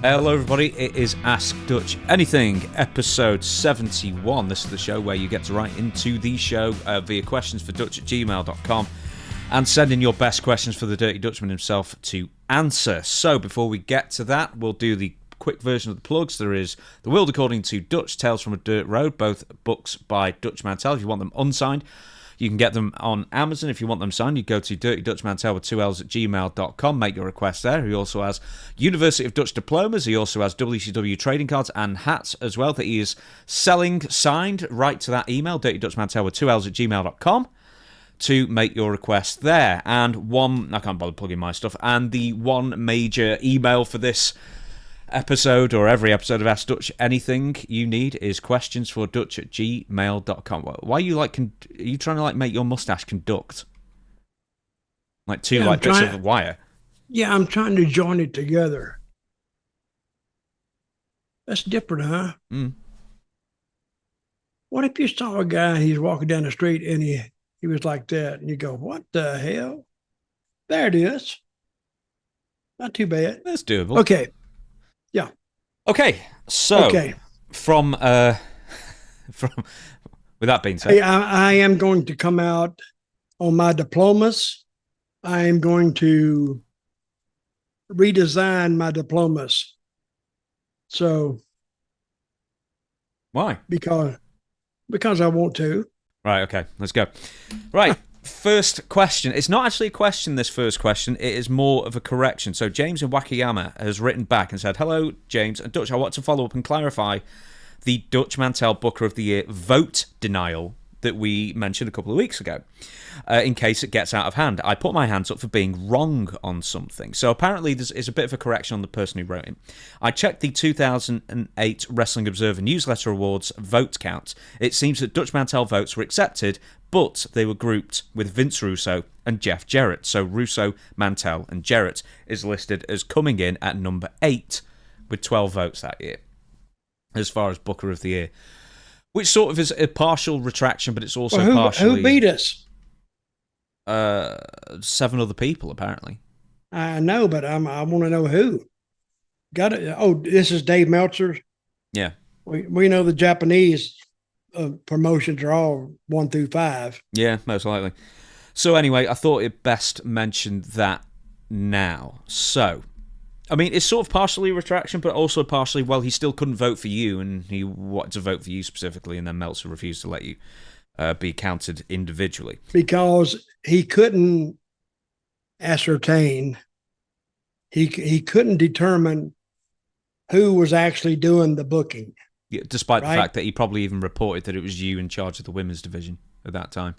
Hello everybody, it is Ask Dutch Anything, episode 71. This is the show where you get to write into the show via questionsfordutch@gmail.com and send in your best questions for the Dirty Dutchman himself to answer. So before we get to that, we'll do the quick version of the plugs. There is The World According to Dutch, Tales from a Dirt Road, both books by Dutch Mantell. If you want them unsigned, you can get them on Amazon. If you want them signed, you go to Dirty Dutch Mantell with 2 L's at gmail.com. Make your request there. He also has University of Dutch diplomas. He also has WCW trading cards and hats as well that he is selling signed. Right to that email, Dirty Dutch Mantell with 2 L's at gmail.com to make your request there. And one, I can't bother plugging my stuff, and the one major email for this episode or every episode of Ask Dutch Anything you need is questionsfordutch@gmail.com. Why are you are you trying to make your mustache conduct? Like two bits of wire? Yeah, I'm trying to join it together. That's different, huh? Mm. What if you saw a guy and he's walking down the street and he was like that and you go, what the hell? There it is. Not too bad. That's doable. Okay. Yeah. Okay. So from with that being said, I am going to come out on my diplomas. I am going to redesign my diplomas. So why? Because I want to. Right, okay, let's go. Right. First question. It's not actually a question, this first question. It is more of a correction. So James in Wakayama has written back and said, hello, James and Dutch. I want to follow up and clarify the Dutch Mantell Booker of the Year vote denial that we mentioned a couple of weeks ago, in case it gets out of hand. I put my hands up for being wrong on something. So apparently there's a bit of a correction on the person who wrote it. I checked the 2008 Wrestling Observer Newsletter Awards vote count. It seems that Dutch Mantell votes were accepted, but they were grouped with Vince Russo and Jeff Jarrett. So Russo, Mantell, and Jarrett is listed as coming in at number 8 with 12 votes that year, as far as Booker of the Year. Which sort of is a partial retraction, but it's also partially... Who beat us? 7 other people, apparently. I know, but I want to know who. Got it? Oh, this is Dave Meltzer? Yeah. We know the Japanese promotions are all 1 through 5. Yeah, most likely. So anyway, I thought it best mentioned that now. So, I mean, it's sort of partially retraction, but also partially, well, he still couldn't vote for you, and he wanted to vote for you specifically, and then Meltzer refused to let you be counted individually. Because he couldn't ascertain, he couldn't determine who was actually doing the booking. Yeah, despite the fact that he probably even reported that it was you in charge of the women's division at that time.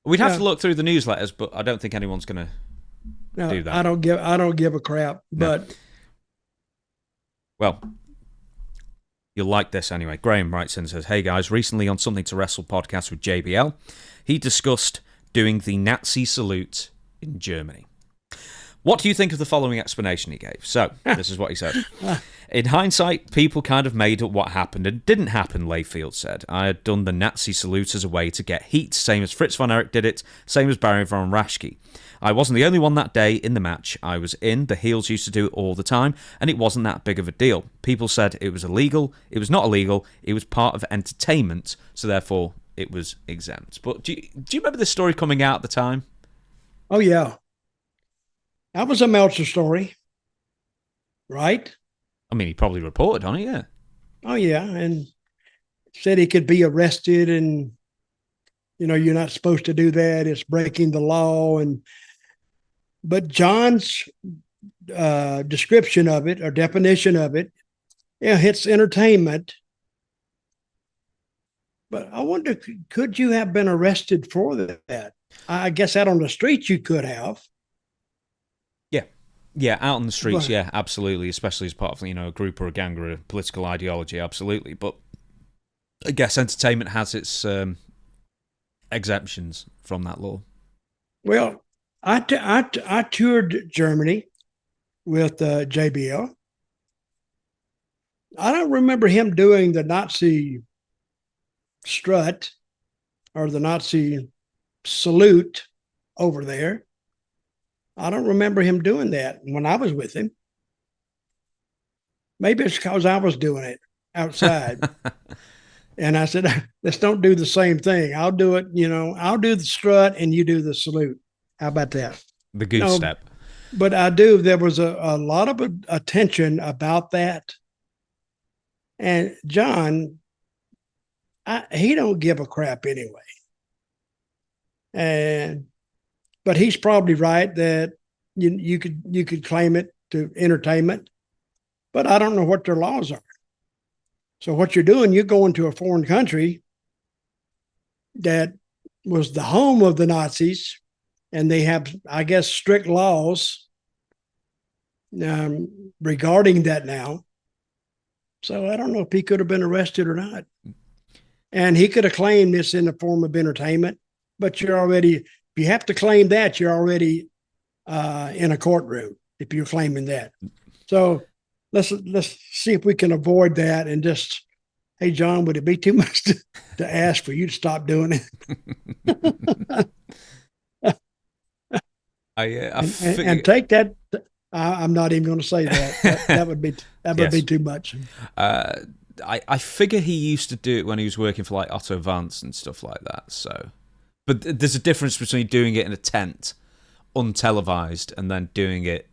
We'd have to look through the newsletters, but I don't think anyone's going to do that. I don't give a crap. No. But well, you'll like this anyway. Graham writes in and says, hey guys, recently on Something to Wrestle podcast with JBL, he discussed doing the Nazi salute in Germany. What do you think of the following explanation he gave? So, this is what he said. In hindsight, people kind of made up what happened and didn't happen, Layfield said. I had done the Nazi salute as a way to get heat, same as Fritz von Erich did it, same as Baron von Raschke. I wasn't the only one that day in the match I was in. The heels used to do it all the time, and it wasn't that big of a deal. People said it was illegal. It was not illegal. It was part of entertainment, so therefore it was exempt. But do you remember this story coming out at the time? Oh, yeah. That was a Meltzer story, right? I mean, he probably reported on it, yeah. Oh, yeah, and said he could be arrested and, you're not supposed to do that. It's breaking the law. But John's description of it or definition of it, it's entertainment. But I wonder, could you have been arrested for that? I guess out on the street you could have. Yeah, out on the streets, yeah, absolutely, especially as part of, a group or a gang or a political ideology, absolutely. But I guess entertainment has its exemptions from that law. Well, I toured Germany with JBL. I don't remember him doing the Nazi strut or the Nazi salute over there. I don't remember him doing that when I was with him. Maybe it's because I was doing it outside. And I said, let's don't do the same thing. I'll do it, I'll do the strut and you do the salute. How about that? The goose step. But there was a lot of attention about that. And John, he don't give a crap anyway. But he's probably right that you could claim it to entertainment, but I don't know what their laws are. So what you're doing, you're going to a foreign country that was the home of the Nazis, and they have, I guess, strict laws regarding that now. So I don't know if he could have been arrested or not. And he could have claimed this in the form of entertainment, but if you have to claim that, you're already in a courtroom if you're claiming that. So let's see if we can avoid that and just, hey, John, would it be too much to ask for you to stop doing it? And take that. I'm not even going to say that. That would be be too much. I figure he used to do it when he was working for like Otto Vance and stuff like that. So, but there's a difference between doing it in a tent, untelevised, and then doing it.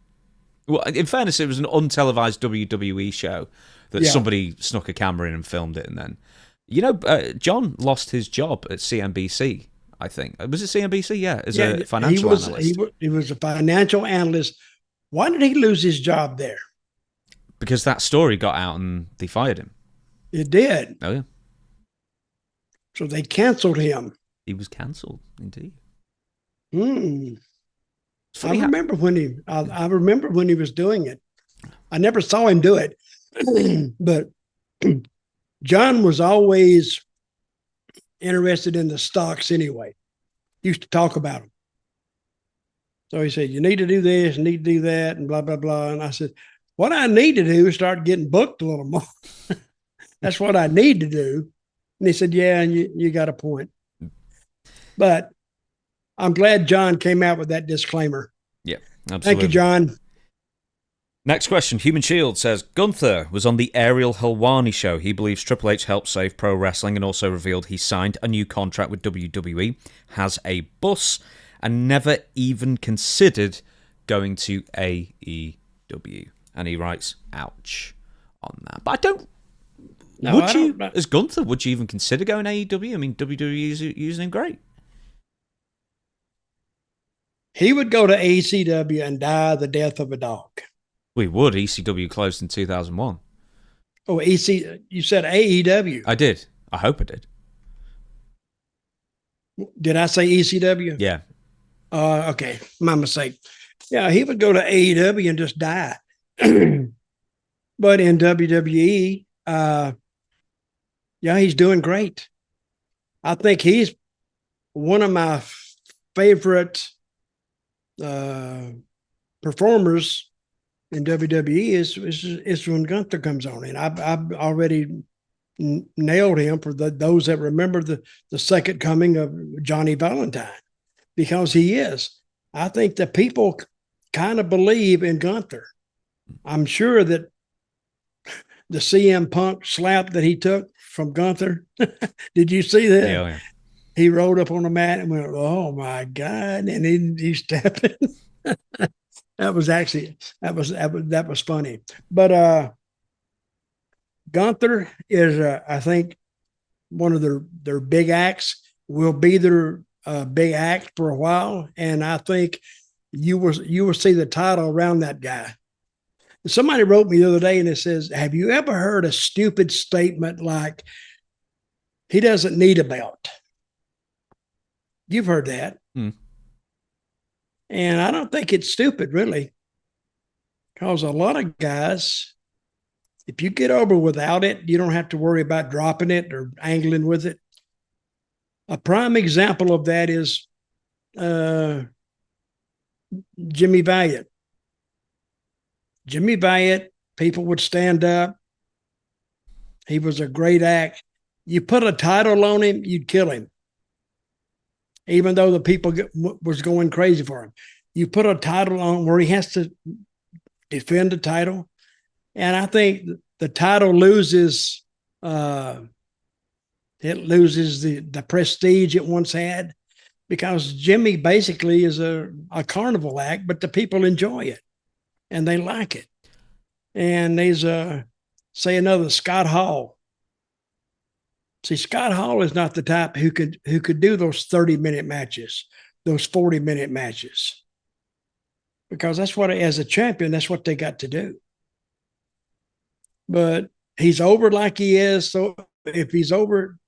Well, in fairness, it was an untelevised WWE show that somebody snuck a camera in and filmed it, and then, John lost his job at CNBC. I think was it CNBC? Yeah, as a financial analyst. He was a financial analyst. Why did he lose his job there? Because that story got out and they fired him. It did. Oh yeah. So they canceled him. He was cancelled, indeed. I remember when he was doing it. I never saw him do it, but John was always interested in the stocks anyway. Used to talk about them. So he said, you need to do this, you need to do that, and blah, blah, blah. And I said, what I need to do is start getting booked a little more. That's what I need to do. And he said, yeah, and you got a point. But I'm glad John came out with that disclaimer. Yeah, absolutely. Thank you, John. Next question. Human Shield says, Gunther was on the Ariel Helwani show. He believes Triple H helped save pro wrestling and also revealed he signed a new contract with WWE, has a bus, and never even considered going to AEW. And he writes, ouch, on that. But as Gunther, would you even consider going to AEW? I mean, WWE is using him great. He would go to ECW and die the death of a dog. We would. ECW closed in 2001. Oh, you said AEW. I did. I hope I did. Did I say ECW? Yeah. Okay. My mistake. Yeah, he would go to AEW and just die. But in WWE, he's doing great. I think he's one of my favorite performers in WWE is when Gunther comes on, and I've already nailed him for those that remember the second coming of Johnny Valentine, because he is. I think that people kind of believe in Gunther. I'm sure that the CM Punk slap that he took from Gunther, did you see that? Yeah. He rolled up on the mat and went, oh my God. And he stepped in. That was funny. But Gunther is, I think, one of their big acts, will be their big act for a while. And I think you will see the title around that guy. Somebody wrote me the other day and it says, have you ever heard a stupid statement like, he doesn't need a belt? You've heard that. And I don't think it's stupid, really, because a lot of guys, if you get over without it, you don't have to worry about dropping it or angling with it. A prime example of that is Jimmy Valiant. Jimmy Valiant, people would stand up. He was a great act. You put a title on him, you'd kill him. Even though the people was going crazy for him. You put a title on where he has to defend the title, And I think the title loses it loses the prestige it once had, because Jimmy basically is a carnival act, but the people enjoy it and they like it. And there's say another Scott Hall. See, Scott Hall is not the type who could do those 30-minute matches, those 40-minute matches, because that's what, as a champion, that's what they got to do. But he's over like he is. So if he's over,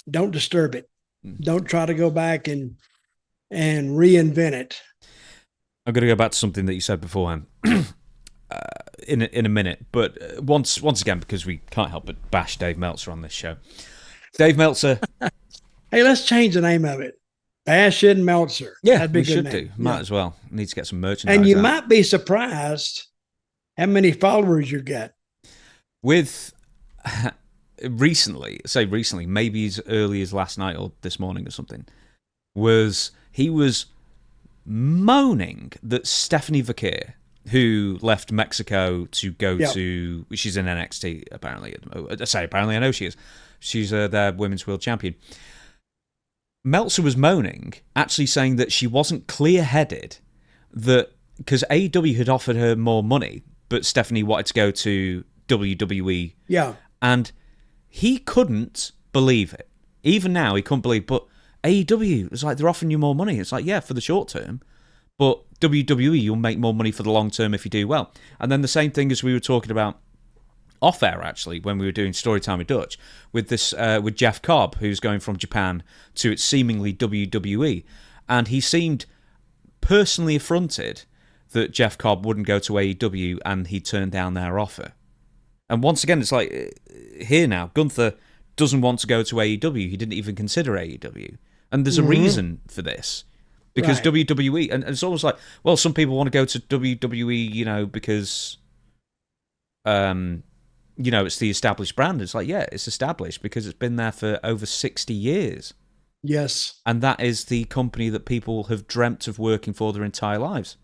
don't disturb it. Don't try to go back and reinvent it. I'm going to go back to something that you said beforehand in a minute. But once again, because we can't help but bash Dave Meltzer on this show. Dave Meltzer. Hey, let's change the name of it. Bash and Meltzer. Yeah, we should do. Might as well. Need to get some merchandise. And you might be surprised how many followers you get. With recently, maybe as early as last night or this morning or something, he was moaning that Stephanie Vaquer, who left Mexico to go to, she's in NXT apparently. I know she is. She's their women's world champion. Meltzer was moaning, actually saying that she wasn't clear-headed, that because AEW had offered her more money, but Stephanie wanted to go to WWE. Yeah. And he couldn't believe it. Even now, he couldn't believe, but AEW, it's like they're offering you more money. It's like, yeah, for the short term, but WWE, you'll make more money for the long term if you do well. And then the same thing as we were talking about off air, actually, when we were doing Storytime with Dutch, with this with Jeff Cobb, who's going from Japan to its seemingly WWE, and he seemed personally affronted that Jeff Cobb wouldn't go to AEW and he turned down their offer. And once again, it's like, here now, Gunther doesn't want to go to AEW. He didn't even consider AEW. And there's a reason for this. Because WWE, and it's almost like, well, some people want to go to WWE, because, it's the established brand. It's like, yeah, it's established because it's been there for over 60 years. Yes. And that is the company that people have dreamt of working for their entire lives.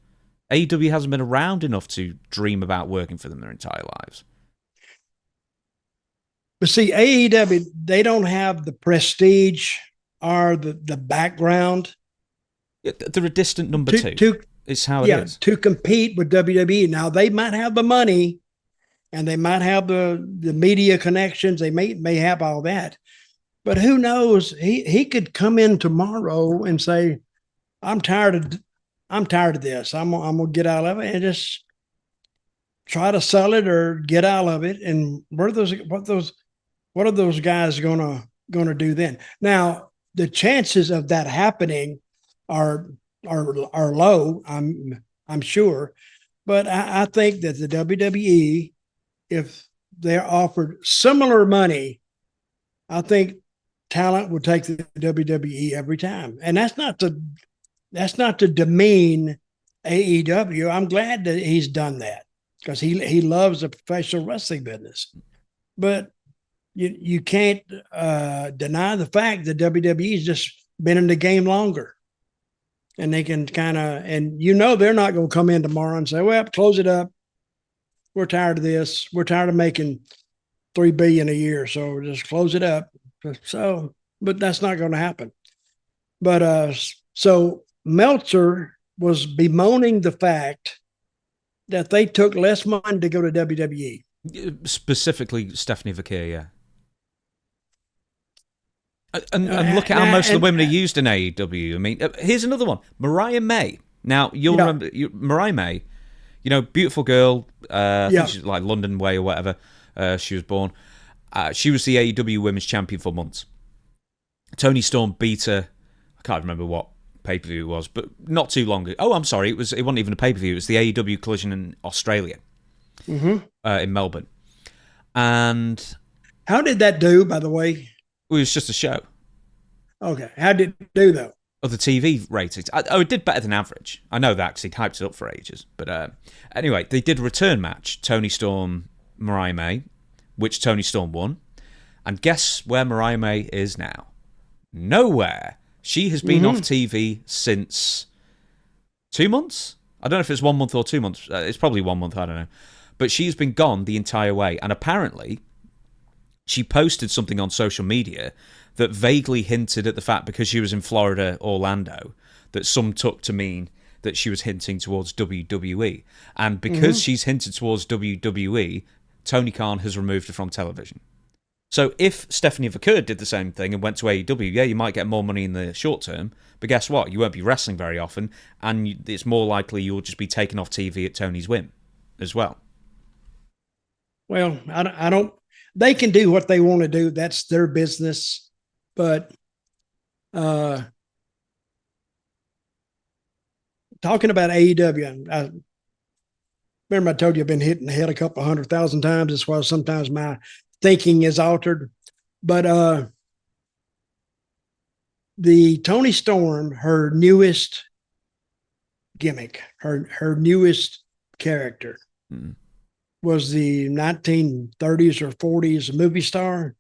AEW hasn't been around enough to dream about working for them their entire lives. But see, AEW, they don't have the prestige or the background. They're a distant number two. It's how it is. To compete with WWE. Now, they might have the money and they might have the media connections. They may have all that. But who knows? He could come in tomorrow and say, I'm tired of this. I'm gonna get out of it and just try to sell it or get out of it. And what are those guys gonna do then? Now, the chances of that happening are low, I'm sure. But I think that the WWE, if they're offered similar money, I think talent will take the WWE every time. And that's not to demean AEW. I'm glad that he's done that because he loves the professional wrestling business. But you can't deny the fact that WWE's just been in the game longer. And they can kind of, and they're not going to come in tomorrow and say, well, close it up. We're tired of this. We're tired of making $3 billion a year. So just close it up. So, but that's not going to happen. But so Meltzer was bemoaning the fact that they took less money to go to WWE. Specifically, Stephanie Vaquer, yeah. And look at how most of the women are used in AEW. I mean, here's another one. Mariah May. Now, you'll remember Mariah May, beautiful girl. I think she's like London way or whatever. She was born. She was the AEW Women's Champion for months. Tony Storm beat her. I can't remember what pay-per-view it was, but not too long ago. Oh, I'm sorry. It wasn't even a pay-per-view. It was the AEW Collision in Australia, in Melbourne. And how did that do, by the way? It was just a show. Okay. How did it do, though? Oh, the TV ratings. It did better than average. I know that because he hyped it up for ages. But anyway, they did a return match, Tony Storm, Mariah May, which Tony Storm won. And guess where Mariah May is now? Nowhere. She has been off TV since 2 months? I don't know if it's 1 month or 2 months. It's probably 1 month, I don't know. But she's been gone the entire way. And apparently, she posted something on social media that vaguely hinted at the fact, because she was in Florida, Orlando, that some took to mean that she was hinting towards WWE. And because she's hinted towards WWE, Tony Khan has removed her from television. So if Stephanie Vaquer did the same thing and went to AEW, yeah, you might get more money in the short term, but guess what? You won't be wrestling very often, and it's more likely you'll just be taken off TV at Tony's whim as well. Well, I don't. They can do what they want to do. That's their business. But talking about AEW, I remember I told you I've been hitting the head a couple 100,000 times. That's why sometimes my thinking is altered. But the Toni Storm, her newest gimmick, her newest character, was the 1930s or 40s movie star.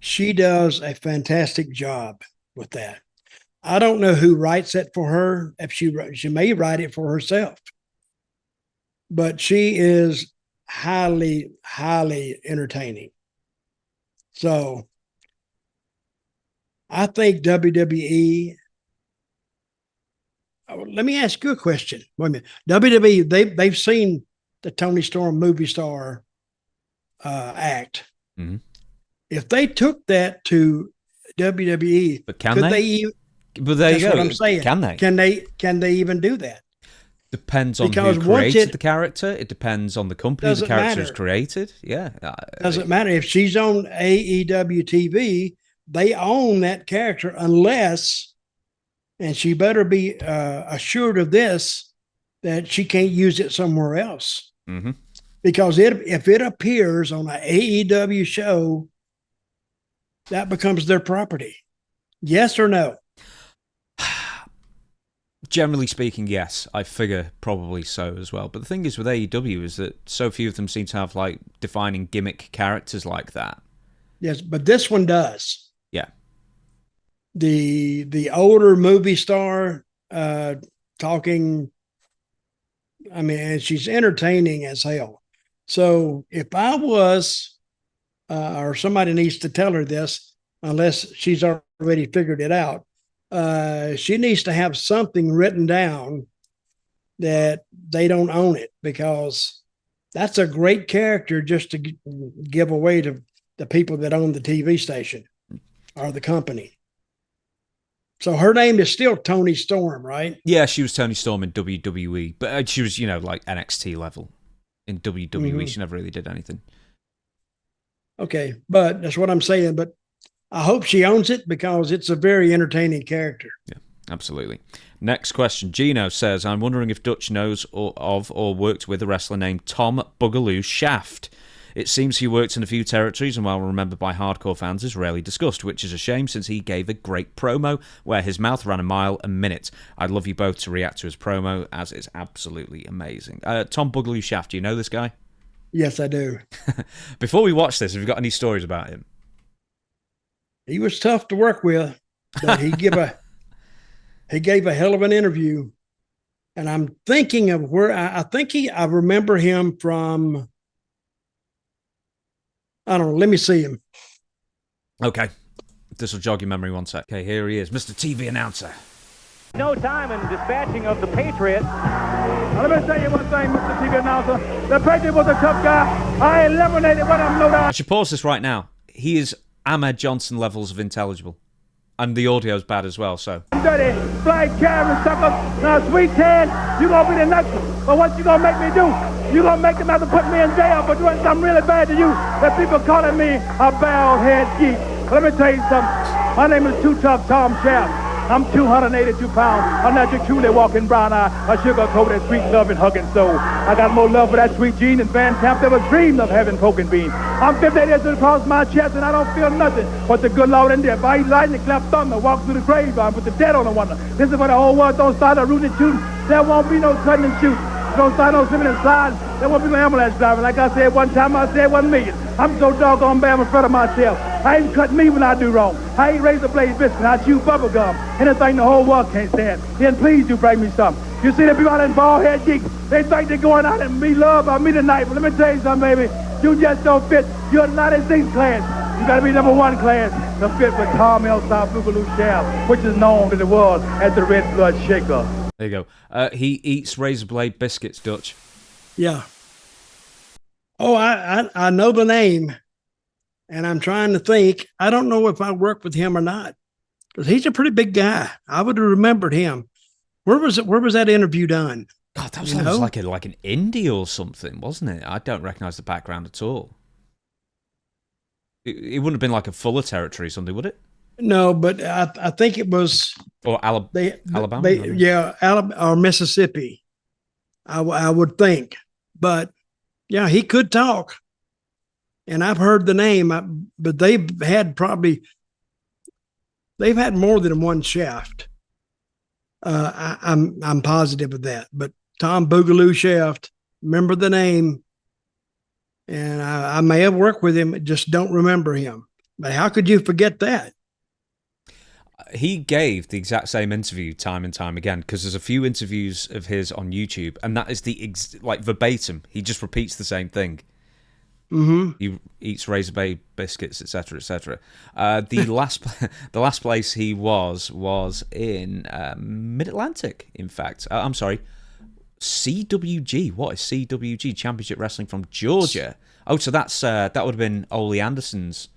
She does a fantastic job with that. I don't know who writes it for her. If she may write it for herself, but she is highly, highly entertaining. So I think WWE. Let me ask you a question. Wait a minute. WWE, they've seen the Toni Storm movie star act. If they took that to WWE, but can they? But there you go. What I'm saying. Can they? Can they even do that? Depends on who created the character. It depends on the company the character is created. Yeah. Doesn't matter. If she's on AEW TV, they own that character unless, and she better be assured of this, that she can't use it somewhere else. Because if it appears on an AEW show, that becomes their property. Yes or no? Generally speaking, yes. I figure probably so as well. But the thing is with AEW is that so few of them seem to have like defining gimmick characters like that. Yes, but this one does. Yeah. The older movie star talking, I mean, and she's entertaining as hell. So if I was, or somebody needs to tell her this, unless she's already figured it out, she needs to have something written down that they don't own it, because that's a great character just to give away to the people that own the TV station or the company. So her name is still Toni Storm, right? Yeah, she was Toni Storm in WWE, but she was, like NXT level. In WWE, she never really did anything. Okay, but that's what I'm saying. But I hope she owns it, because it's a very entertaining character. Yeah, absolutely. Next question. Gino says, I'm wondering if Dutch knows of or worked with a wrestler named Tom Boogaloo Shaft. It seems he worked in a few territories and, while remembered by hardcore fans, is rarely discussed, which is a shame since he gave a great promo where his mouth ran a mile a minute. I'd love you both to react to his promo, as it's absolutely amazing. Tom Boogaloo Shaft, do you know this guy? Yes, I do. Before we watch this, have you got any stories about him? He was tough to work with, but he gave a hell of an interview. And I'm thinking of where I remember him from. I don't know. Let me see him. Okay. This will jog your memory one sec. Okay, here he is, Mr. TV announcer. No time in dispatching of the Patriot. Now, let me tell you one thing, Mr. TV announcer. The Patriot was a tough guy. I eliminated what I'm no doubt. I should pause this right now. He is Ahmed Johnson levels of intelligible. And the audio's bad as well, so. Dirty, flag carrying sucker. Now, Sweet Tan, you gonna be the next one. But what you gonna make me do? You gonna make them have to put me in jail for doing something really bad to you. That people calling me a bald-head geek. Let me tell you something. My name is Too Tough Tom Shaft. I'm 282 pounds. I'm not your truly walking brown eye, a sugar-coated, sweet-loving, hugging soul. I got more love for that sweet Gene and Van Camp ever dreamed of having poking bean. I'm 58 inches across my chest, and I don't feel nothing but the good Lord in there. If I eat lightning, clap thunder, walk through the graveyard, put the dead on the wonder. This is for the whole world. Don't start a rooting and shooting. There won't be no cutting and shooting. Don't start no slipping and sliding. There won't be no ambulance driving. Like I said one time, I said 1 million. I'm so doggone bad I'm in front of myself. I ain't cut me when I do wrong. I ain't razor blade biscuit. I chew bubble gum. Anything the whole world can't stand. Then please do bring me some. You see the people out in bald head geeks, they think they're going out and be loved by me tonight. But let me tell you something, baby. You just don't fit. You're 96 class. You gotta be number 1 class to fit with Carmel South Boogaloo Shaft, which is known to the world as the Red Blood Shaker. There you go. He eats razor blade biscuits, Dutch. Yeah. Oh, I know the name, and I'm trying to think. I don't know if I worked with him or not, because he's a pretty big guy. I would have remembered him. Where was it? Where was that interview done? God, that was like an indie or something, wasn't it? I don't recognize the background at all. It wouldn't have been like a Fuller Territory or something, would it? No, but I think it was or Alabama. Alabama or Mississippi. I would think, but yeah, he could talk, and I've heard the name. But they've had more than one shaft. I'm positive of that. But Tom Boogaloo Shaft, remember the name, and I may have worked with him, just don't remember him. But how could you forget that? He gave the exact same interview time and time again, because there's a few interviews of his on YouTube, and that is like verbatim. He just repeats the same thing. Mm-hmm. He eats Razor Bay biscuits, etc., etc. The last place he was in Mid-Atlantic. In fact, I'm sorry, CWG. What is CWG? Championship Wrestling from Georgia. Oh, so that would have been Ole Anderson's.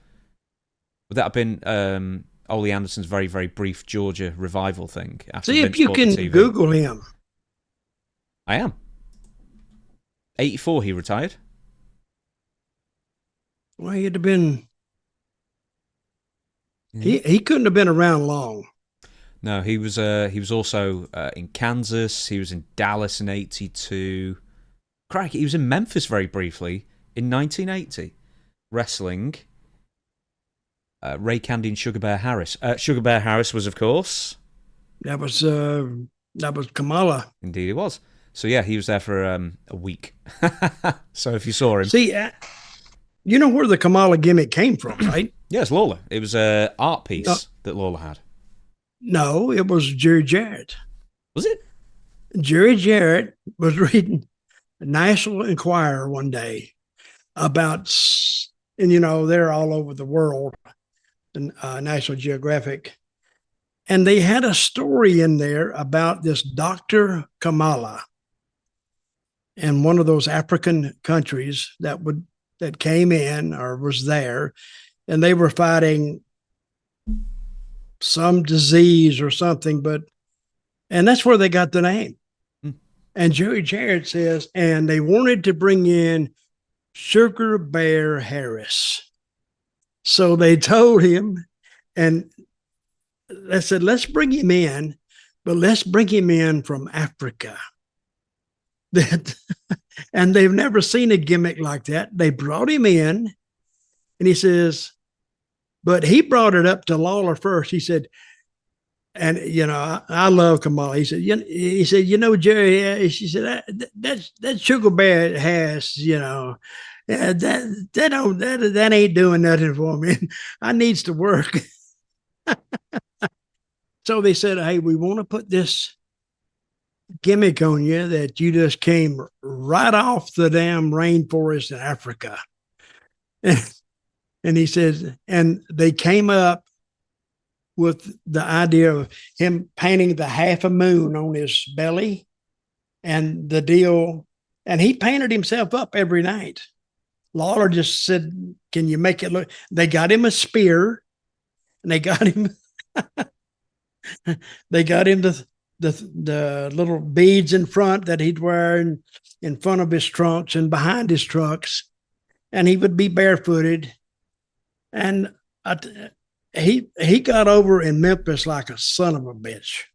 Would that have been Ole Anderson's very, very brief Georgia revival thing? See if you can Google him. I am. 84, he retired. Well, he'd have been. He couldn't have been around long. No, he was also in Kansas. He was in Dallas in '82. Crikey, he was in Memphis very briefly in 1980, wrestling. Ray Candy and Sugar Bear Harris. Sugar Bear Harris was, of course, that was Kamala. Indeed, it was. So yeah, he was there for a week. So if you saw him, see, you know where the Kamala gimmick came from, right? Yes, Lawler. It was an art piece that Lawler had. No, it was Jerry Jarrett. Was it? Jerry Jarrett was reading the National Enquirer one day about, and they're all over the world, National Geographic, and they had a story in there about this Dr. Kamala in one of those African countries that came in or was there, and they were fighting some disease or something, and that's where they got the name. And Jerry Jarrett says, and they wanted to bring in Sugar Bear Harris. So they told him, and they said, let's bring him in, but let's bring him in from Africa. And they've never seen a gimmick like that. They brought him in, and he says, but he brought it up to Lawler first. He said, and I love Kamala. He said, Jerry, she said that Sugar Bear has, that ain't doing nothing for me. I needs to work. So they said, hey, we want to put this gimmick on you that you just came right off the damn rainforest in Africa. And he says, and they came up with the idea of him painting the half a moon on his belly and the deal. And he painted himself up every night. Lawler just said, can you make it look? They got him a spear, and they got him the little beads in front that he'd wear in front of his trunks and behind his trunks. And he would be barefooted. And he got over in Memphis like a son of a bitch.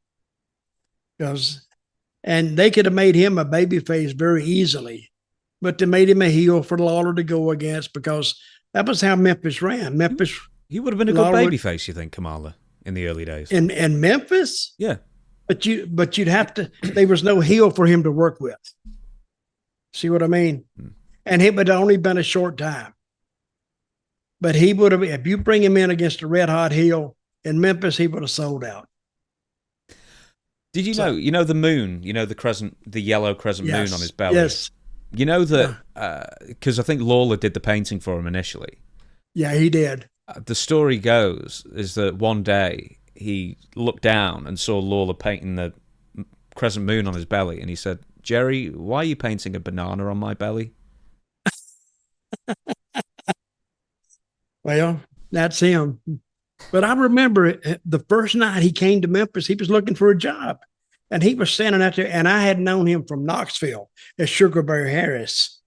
And they could have made him a babyface very easily, but they made him a heel for Lawler to go against, because that was how Memphis ran. He would have been a good babyface, you think, Kamala, in the early days? In Memphis? Yeah. But you'd have to, there was no heel for him to work with. See what I mean? And it would only been a short time. But he would have, if you bring him in against a red hot heel in Memphis, he would have sold out. Did you know? You know the moon. You know the crescent, the yellow crescent moon on his belly. Yes. You know that because I think Lawler did the painting for him initially. Yeah, he did. The story goes is that one day he looked down and saw Lawler painting the crescent moon on his belly, and he said, "Jerry, why are you painting a banana on my belly?" Well, that's him. But I remember the first night he came to Memphis, he was looking for a job. And he was standing out there, and I had known him from Knoxville as Sugar Bear Harris.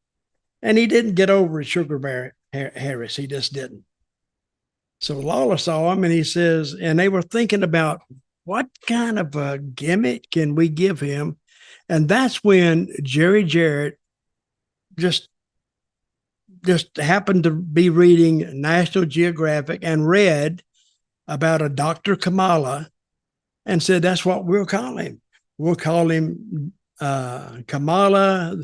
And he didn't get over as Sugar Bear Harris. He just didn't. So Lawler saw him, and he says, and they were thinking about what kind of a gimmick can we give him? And that's when Jerry Jarrett just happened to be reading National Geographic and read about a Dr. Kamala and said, that's what we'll call him. We'll call him Kamala.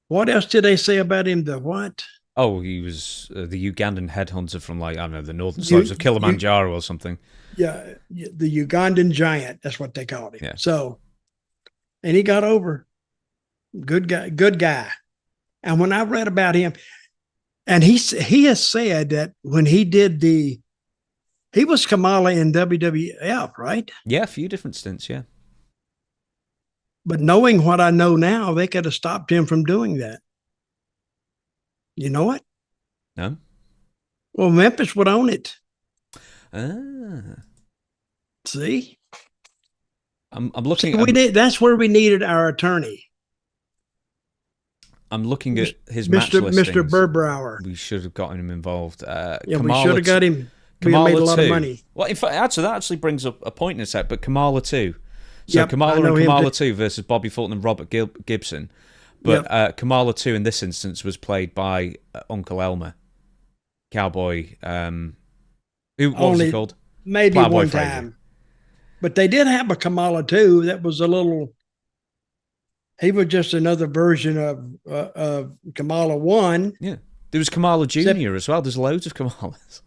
What else did they say about him? The what? Oh, he was the Ugandan headhunter from, like, I don't know, the northern slopes of Kilimanjaro or something. Yeah, the Ugandan giant. That's what they called him. Yeah. So, and he got over. Good guy. And when I read about him, and he has said that when he did he was Kamala in WWF, right? Yeah, a few different stints, yeah. But knowing what I know now, they could have stopped him from doing that. You know what? No? Well, Memphis would own it. Ah. See? I'm looking at... That's where we needed our attorney. I'm looking at his match listings. Mr. Burbrower. We should have gotten him involved. Yeah, we should have got him. Kamala made a lot of money. Well, in fact, that actually brings up a point in a sec, but Kamala 2. So yep, Kamala and Kamala 2 versus Bobby Fulton and Robert Gibson. But yep. Kamala 2 in this instance was played by Uncle Elmer. Cowboy. What was he called? Maybe Plowboy one Fraser. Time. But they did have a Kamala 2 that was a little... He was just another version of Kamala 1. Yeah. There was Kamala Jr. as well. There's loads of Kamalas.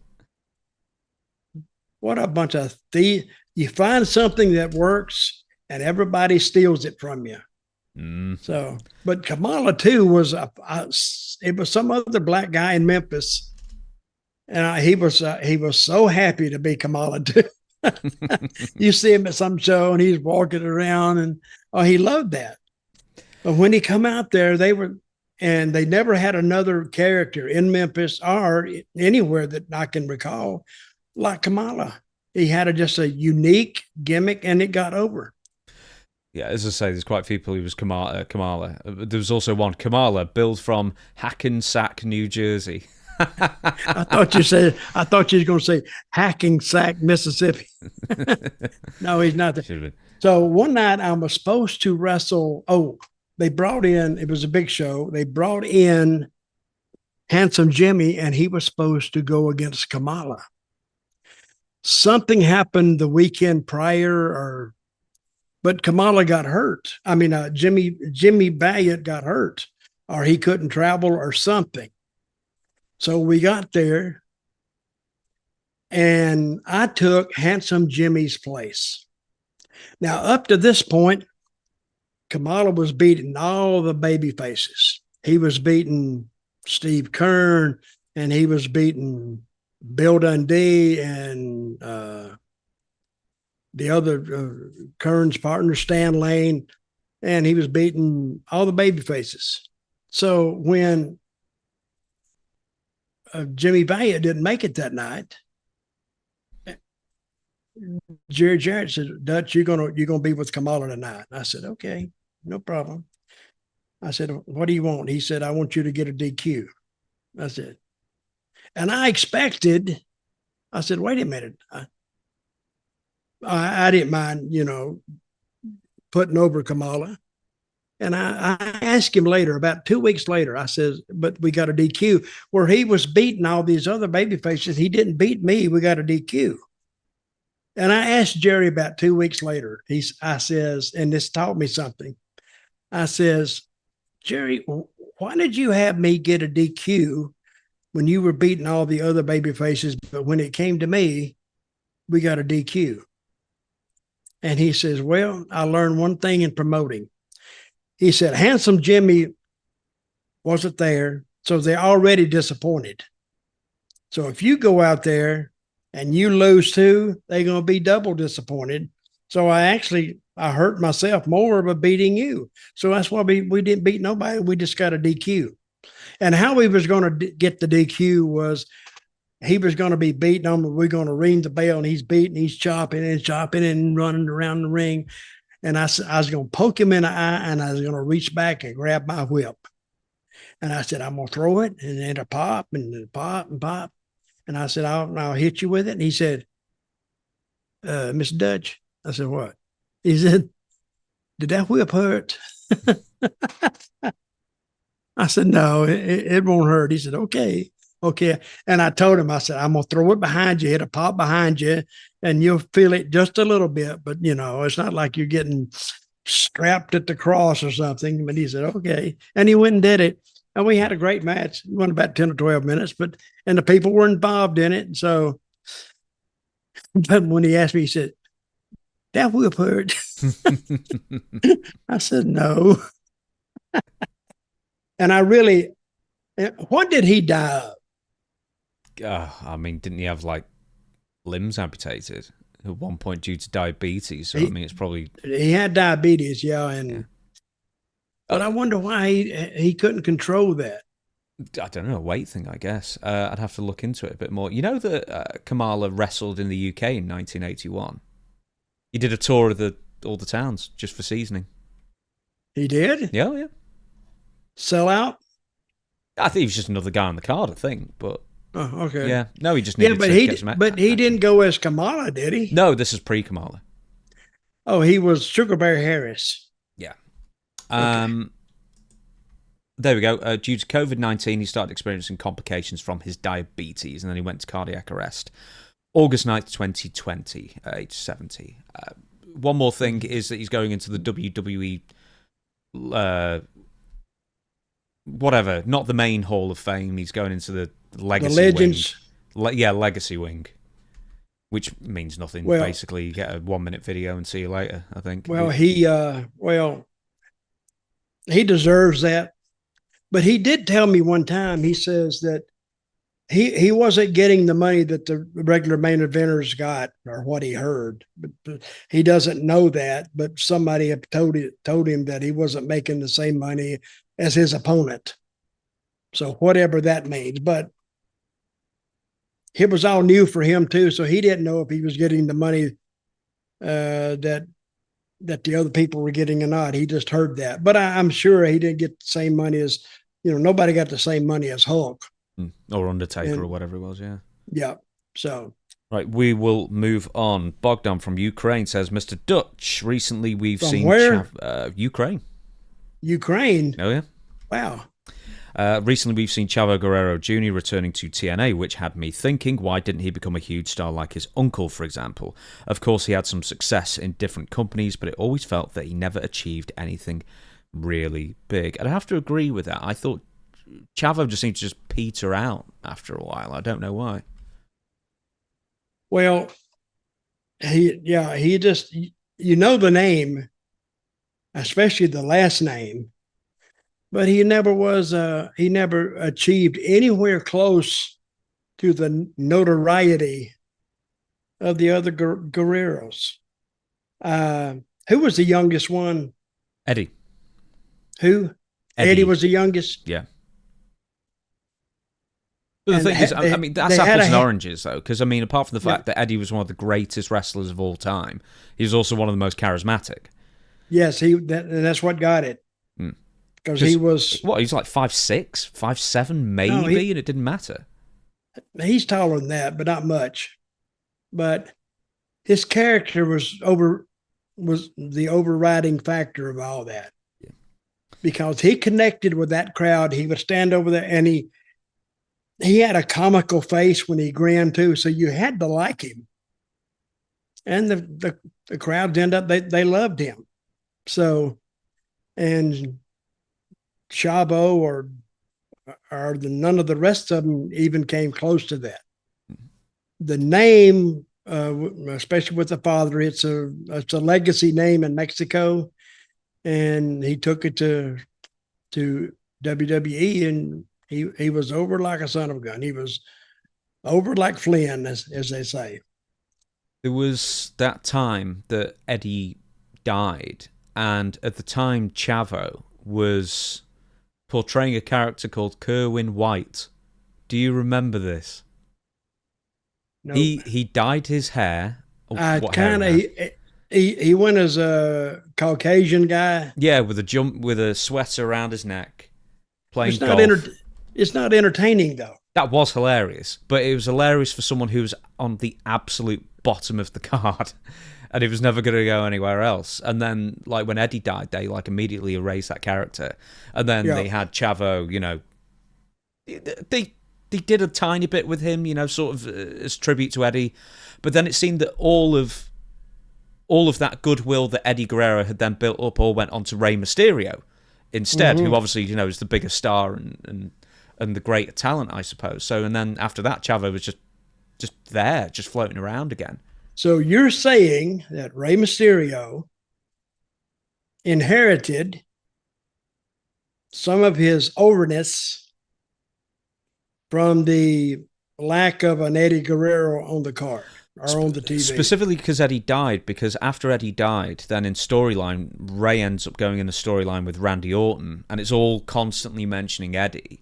What a bunch of thieves. You find something that works and everybody steals it from you. Mm. So, but Kamala 2 was it was some other black guy in Memphis. And he was so happy to be Kamala 2. You see him at some show and he's walking around and he loved that. But when he come out there, they never had another character in Memphis or anywhere that I can recall like Kamala. He had just a unique gimmick and it got over. Yeah, as I say, there's quite a few people who was Kamala. There was also one, Kamala, billed from Hackensack, New Jersey. I thought you were going to say Hackensack, Mississippi. No, he's not there. So one night I was supposed to wrestle. They brought in, it was a big show. They brought in Handsome Jimmy and he was supposed to go against Kamala. Something happened the weekend prior but Kamala got hurt. I mean, Jimmy Valiant got hurt or he couldn't travel or something. So we got there and I took Handsome Jimmy's place. Now, up to this point, Kamala was beating all the baby faces. He was beating Steve Kern and he was beating Bill Dundee and the other Kern's partner, Stan Lane, and he was beating all the baby faces. So when Jimmy Valiant didn't make it that night, Jerry Jarrett said, Dutch, you're gonna be with Kamala tonight. I said, okay, no problem. I said, what do you want? He said, I want you to get a DQ. I said, and I expected, I said, wait a minute. I didn't mind, putting over Kamala. And I asked him later, about 2 weeks later, I said, but we got a DQ where he was beating all these other baby faces. He didn't beat me. We got a DQ. And I asked Jerry about 2 weeks later, I says, and this taught me something. I says, Jerry, why did you have me get a DQ when you were beating all the other baby faces? But when it came to me, we got a DQ. And he says, well, I learned one thing in promoting. He said, Handsome Jimmy wasn't there, so they're already disappointed. So if you go out there and you lose too, they're going to be double disappointed. So I hurt myself more by beating you. So that's why we didn't beat nobody. We just got a DQ. And how he was going to get the DQ was he was going to be beating him. We're going to ring the bell, and he's beating, he's chopping and running around the ring. And I was going to poke him in the eye, and I was going to reach back and grab my whip. And I said, I'm going to throw it, and it'll pop and pop and pop. And I said, I'll hit you with it. And he said, Mr. Dutch. I said, what? He said, did that whip hurt? I said, no, it won't hurt. He said, okay. And I told him, I said, I'm going to throw it behind you. It'll pop behind you, and you'll feel it just a little bit. But, it's not like you're getting strapped at the cross or something. But he said, okay. And he went and did it. And we had a great match. It went about 10 or 12 minutes, and the people were involved in it. And so, but when he asked me, he said, that whip hurt. I said, no. And what did he die of? Didn't he have limbs amputated at one point due to diabetes? So, it's probably. He had diabetes, yeah. But I wonder why he couldn't control that. I don't know, a weight thing, I guess. I'd have to look into it a bit more. You know that Kamala wrestled in the UK in 1981? He did a tour of all the towns just for seasoning. He did? Yeah. Sell out? I think he was just another guy on the card, I think. But oh, okay. Yeah, no, he just needed to get some. But he didn't go as Kamala, did he? No, this is pre-Kamala. Oh, he was Sugar Bear Harris. Yeah. Okay. There we go. Due to COVID-19, he started experiencing complications from his diabetes, and then he went to cardiac arrest. August 9th, 2020, age 70. One more thing is that he's going into the WWE, whatever, not the main Hall of Fame. He's going into the Legacy Legends. Wing. Legacy Wing, which means nothing. Well, basically, you get a 1-minute video and see you later, I think. Well, he deserves that. But he did tell me one time, he says that he wasn't getting the money that the regular main eventers got, or what he heard. But he doesn't know that. But somebody had told him that he wasn't making the same money as his opponent. So whatever that means. But it was all new for him too. So he didn't know if he was getting the money that the other people were getting or not. He just heard that. But I'm sure he didn't get the same money as, nobody got the same money as Hulk. Or Undertaker or whatever it was, yeah. Yeah, so. Right, we will move on. Bogdan from Ukraine says, Mr. Dutch, recently we've seen... where? Ukraine. Ukraine? Oh, yeah. Wow. Recently we've seen Chavo Guerrero Jr. returning to TNA, which had me thinking, why didn't he become a huge star like his uncle, for example? Of course, he had some success in different companies, but it always felt that he never achieved anything really big. And I have to agree with that. I thought Chavo just seemed to just peter out after a while. I don't know why. Well, he just, the name, especially the last name, but he never achieved anywhere close to the notoriety of the other Guerreros. Who was the youngest one? Eddie. Who? Eddie was the youngest? Yeah. But the thing is, that's apples and oranges, though, because, apart from the fact that Eddie was one of the greatest wrestlers of all time, he was also one of the most charismatic. Yes, that's what got it. Because he was... What, he's like 5'6", 5'7", maybe, and it didn't matter. He's taller than that, but not much. But his character was the overriding factor of all that. Yeah. Because he connected with that crowd. He would stand over there, and he had a comical face when he grinned too, so you had to like him. And the crowds they loved him. So, and Chavo or none of the rest of them even came close to that. The name especially with the father. It's a legacy name in Mexico, and he took it to WWE, and he was over like a son of a gun. He was over like Flynn, as they say. There was that time that Eddie died, and at the time Chavo was portraying a character called Kerwin White. Do you remember this? No, He dyed his hair. He went as a Caucasian guy. Yeah, with a sweater around his neck, playing golf. It's not entertaining though. That was hilarious, but it was hilarious for someone who was on the absolute bottom of the card, and he was never going to go anywhere else. And then, like, when Eddie died, they like immediately erased that character, and then they had Chavo. You know, they did a tiny bit with him, you know, sort of as tribute to Eddie, but then it seemed that all of that goodwill that Eddie Guerrero had then built up all went on to Rey Mysterio instead, who obviously, you know, is the bigger star and the greater talent, I suppose. So, and then after that, Chavo was just there, just floating around again. So you're saying that Rey Mysterio inherited some of his overness from the lack of an Eddie Guerrero on the card or on the TV. Specifically because Eddie died, because after Eddie died, then in storyline, Rey ends up going in the storyline with Randy Orton, and it's all constantly mentioning Eddie,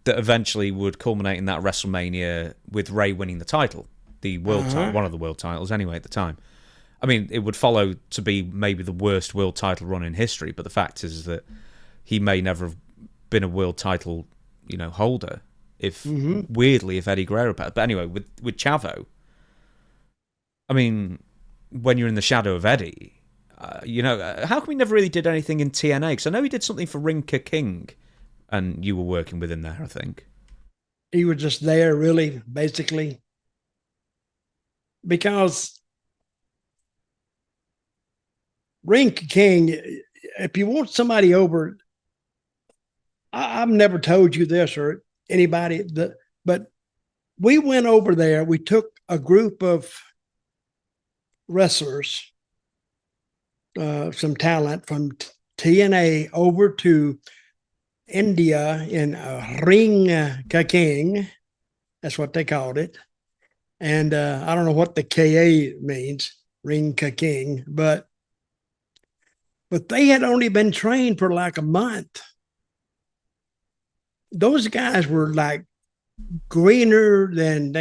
that eventually would culminate in that WrestleMania with Rey winning the title, the world title, one of the world titles anyway at the time. I mean, it would follow to be maybe the worst world title run in history, but the fact is that he may never have been a world title, you know, holder if weirdly if Eddie Guerrero. But anyway, with Chavo, I mean, when you're in the shadow of Eddie, you know, how come we never really did anything in TNA? Because I know he did something for Ring Ka King, and you were working with him there, I think. He was just there, really, basically, because Ring Ka King, if you want somebody over, I've never told you this or anybody, but we went over there. We took a group of wrestlers, some talent from TNA over to India in Ring Ka King. That's what they called it. And I don't know what the KA means, Ring Ka King, but they had only been trained for like a month. Those guys were like greener than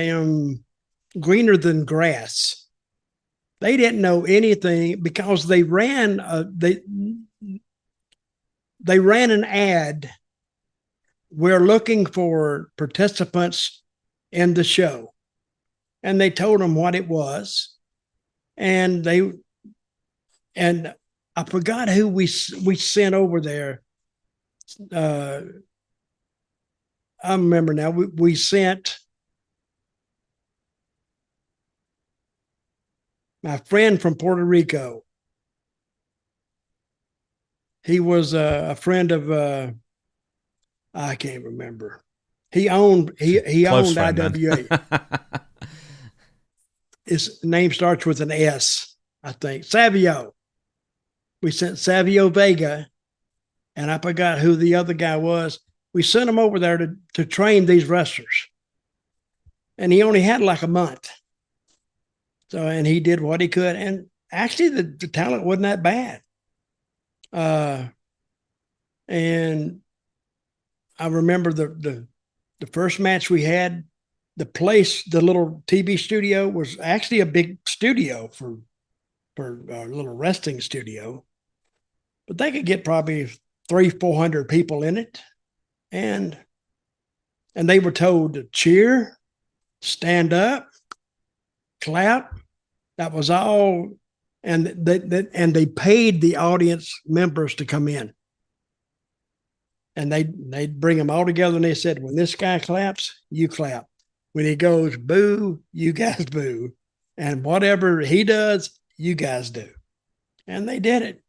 grass. They didn't know anything because they ran they ran an ad. We're looking for participants in the show. And they told them what it was. And I forgot who we sent over there. I remember now. We sent my friend from Puerto Rico. He was a friend of I can't remember. He owned IWA. His name starts with an S, I think. Savio. We sent Savio Vega, and I forgot who the other guy was. We sent him over there to train these wrestlers. And he only had like a month. So, and he did what he could. And actually the talent wasn't that bad. And I remember the first match we had, the little TV studio was actually a big studio for a little wrestling studio, but they could get probably 300-400 people in it. And they were told to cheer, stand up, clap. That was all. And they paid the audience members to come in. And they'd bring them all together, and they said, when this guy claps, you clap. When he goes boo, you guys boo. And whatever he does, you guys do. And they did it.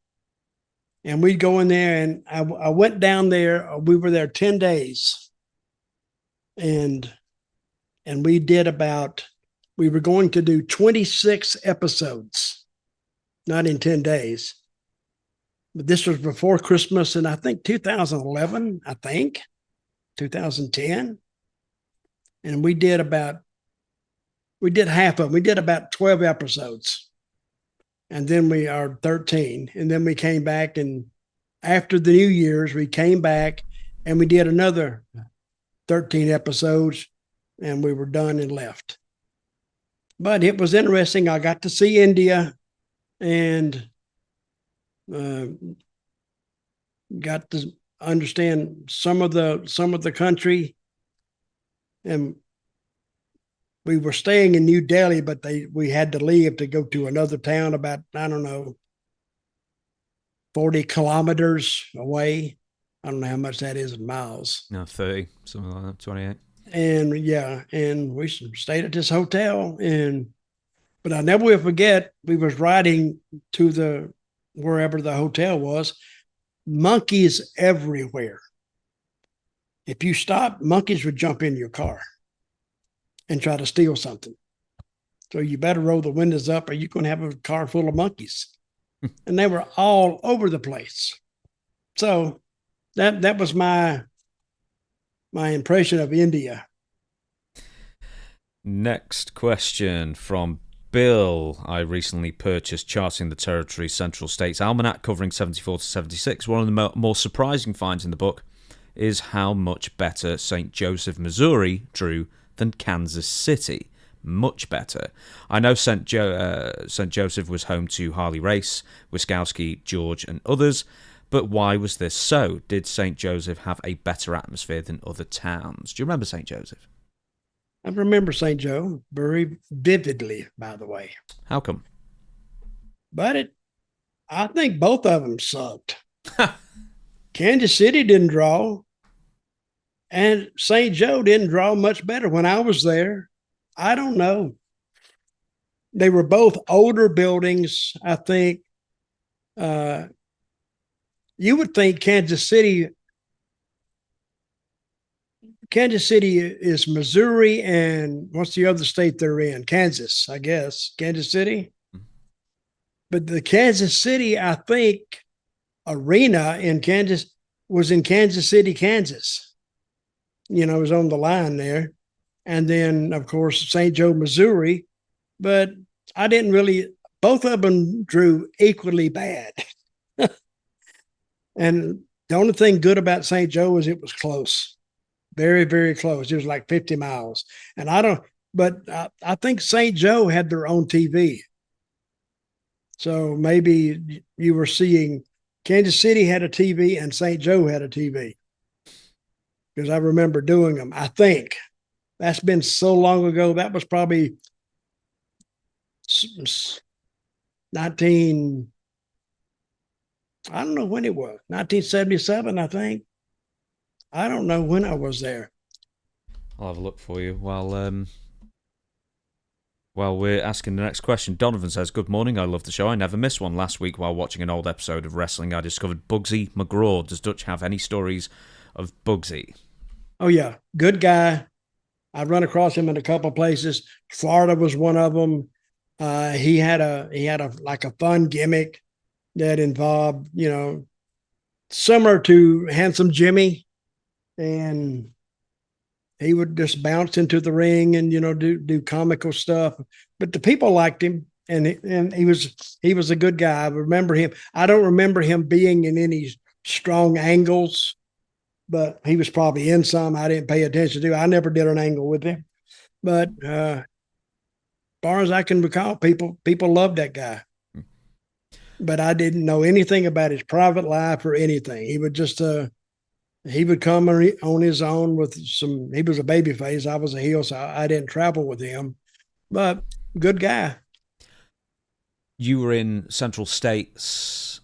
And we'd go in there, and I went down there. We were there 10 days. And we did about, we were going to do 26 episodes, not in 10 days. But this was before Christmas, and I think 2011, 2010. And we did half of them. We did about 12 episodes. And then we are 13. And then we came back, and after the New Year's, we came back and we did another 13 episodes, and we were done and left. But it was interesting. I got to see India and got to understand some of the country. And we were staying in New Delhi, but we had to leave to go to another town about, 40 kilometers away. I don't know how much that is in miles. No, 30, something like that, 28. And we stayed at this hotel, but I never will forget, we was riding to wherever the hotel was, monkeys everywhere. If you stop, monkeys would jump in your car and try to steal something. So you better roll the windows up or you're going to have a car full of monkeys. And they were all over the place. So that was my impression of India. Next question from Bill. I recently purchased Charting the Territory Central States Almanac covering 74 to 76. One of the more surprising finds in the book is how much better St. Joseph, Missouri drew than Kansas City. Much better. I know St. Joseph was home to Harley Race, Wiskowski, George and others, but why was this so? Did St. Joseph have a better atmosphere than other towns? Do you remember St. Joseph? I remember St. Joe very vividly, by the way. How come? But I think both of them sucked. Kansas City didn't draw, and St. Joe didn't draw much better when I was there. I don't know. They were both older buildings, I think. You would think Kansas City is Missouri, and what's the other state they're in? Kansas, I guess. Kansas City. But the Kansas City, I think, arena in Kansas was in Kansas City, Kansas. It was on the line there. And then, of course, St. Joe, Missouri. But I didn't really, both of them drew equally bad. And the only thing good about St. Joe is it was close. Very, very close. It was like 50 miles. And I think St. Joe had their own TV. So maybe you were seeing Kansas City had a TV and St. Joe had a TV. Because I remember doing them, I think. That's been so long ago. That was probably 19, I don't know when it was, 1977, I think. I don't know when I was there. I'll have a look for you while we're asking the next question. Donovan says, good morning, I love the show. I never missed one. Last week while watching an old episode of wrestling, I discovered Bugsy McGraw. Does Dutch have any stories of Bugsy? Oh, yeah. Good guy. I run across him in a couple of places. Florida was one of them. He had a fun gimmick that involved, similar to Handsome Jimmy, and he would just bounce into the ring and do comical stuff. But the people liked him, and he was a good guy. I remember him. I don't remember him being in any strong angles, but he was probably in some I didn't pay attention to. I never did an angle with him. But as far as I can recall, people loved that guy. But I didn't know anything about his private life or anything. He would just he would come on his own with some. He was a baby face. I was a heel, so I didn't travel with him. But good guy. You were in Central States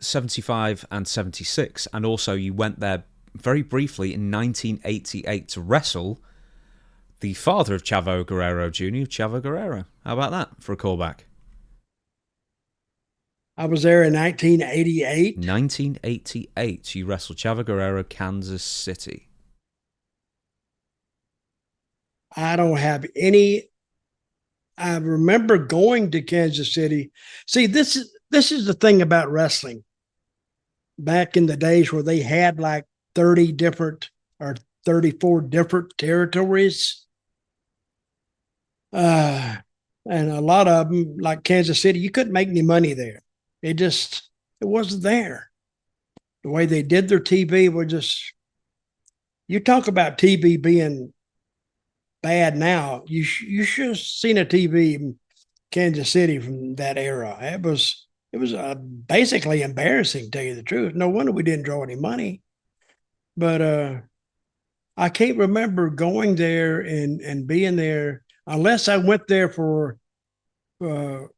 75 and 76, and also you went there very briefly in 1988 to wrestle the father of Chavo Guerrero Jr., Chavo Guerrero. How about that for a callback? I was there in 1988. 1988, you wrestled Chavo Guerrero, Kansas City. I don't have any I remember going to Kansas City. See, this is the thing about wrestling. Back in the days where they had like 30 different or 34 different territories. And a lot of them, like Kansas City, you couldn't make any money there. It wasn't there. The way they did their TV was just, you talk about TV being bad now. You should have seen a TV in Kansas City from that era. It was basically embarrassing, to tell you the truth. No wonder we didn't draw any money. But I can't remember going there and being there unless I went there for the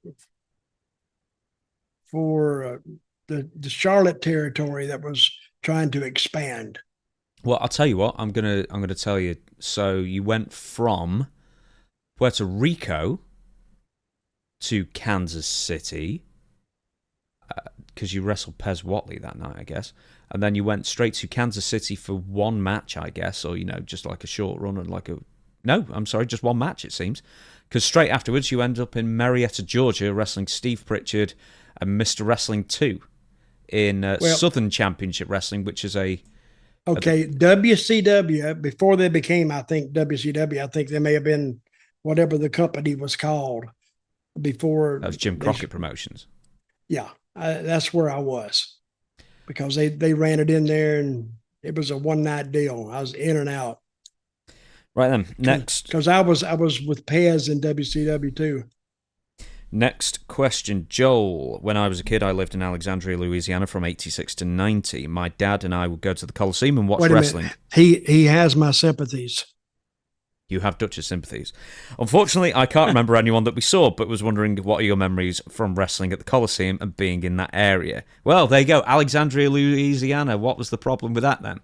Charlotte territory that was trying to expand. Well, I'll tell you what. I'm gonna tell you. So you went from Puerto Rico to Kansas City because you wrestled Pez Watley that night, I guess, and then you went straight to Kansas City for one match, I guess, or just like a short run and just one match, it seems, because straight afterwards you end up in Marietta, Georgia, wrestling Steve Pritchard and Mr. Wrestling 2 in Southern Championship Wrestling, which is WCW, before they became, I think, WCW, I think they may have been whatever the company was called before. That was Jim Crockett Promotions. Yeah, that's where I was, because they ran it in there and it was a one-night deal. I was in and out. Right then, next. Because I was with Pez in WCW too. Next question, Joel. When I was a kid, I lived in Alexandria, Louisiana from 86 to 90. My dad and I would go to the Coliseum and watch wrestling. He has my sympathies. You have Dutch's sympathies. Unfortunately, I can't remember anyone that we saw, but was wondering what are your memories from wrestling at the Coliseum and being in that area. Well, there you go. Alexandria, Louisiana. What was the problem with that then?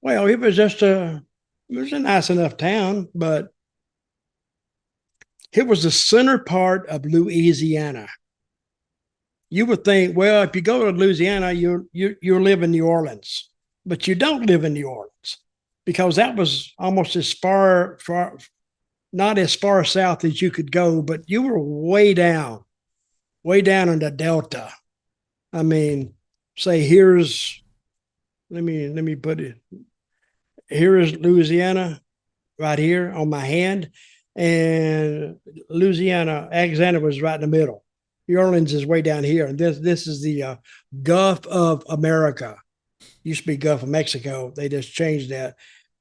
Well, it was just it was a nice enough town, but it was the center part of Louisiana. You would think, well, if you go to Louisiana, you live in New Orleans, but you don't live in New Orleans, because that was almost as far, not as far south as you could go, but you were way down in the Delta. I mean, say let me put it. Here is Louisiana right here on my hand, and Louisiana, Alexander was right in the middle. New Orleans is way down here, and this is the Gulf of America. Used to be Gulf of Mexico. They just changed that,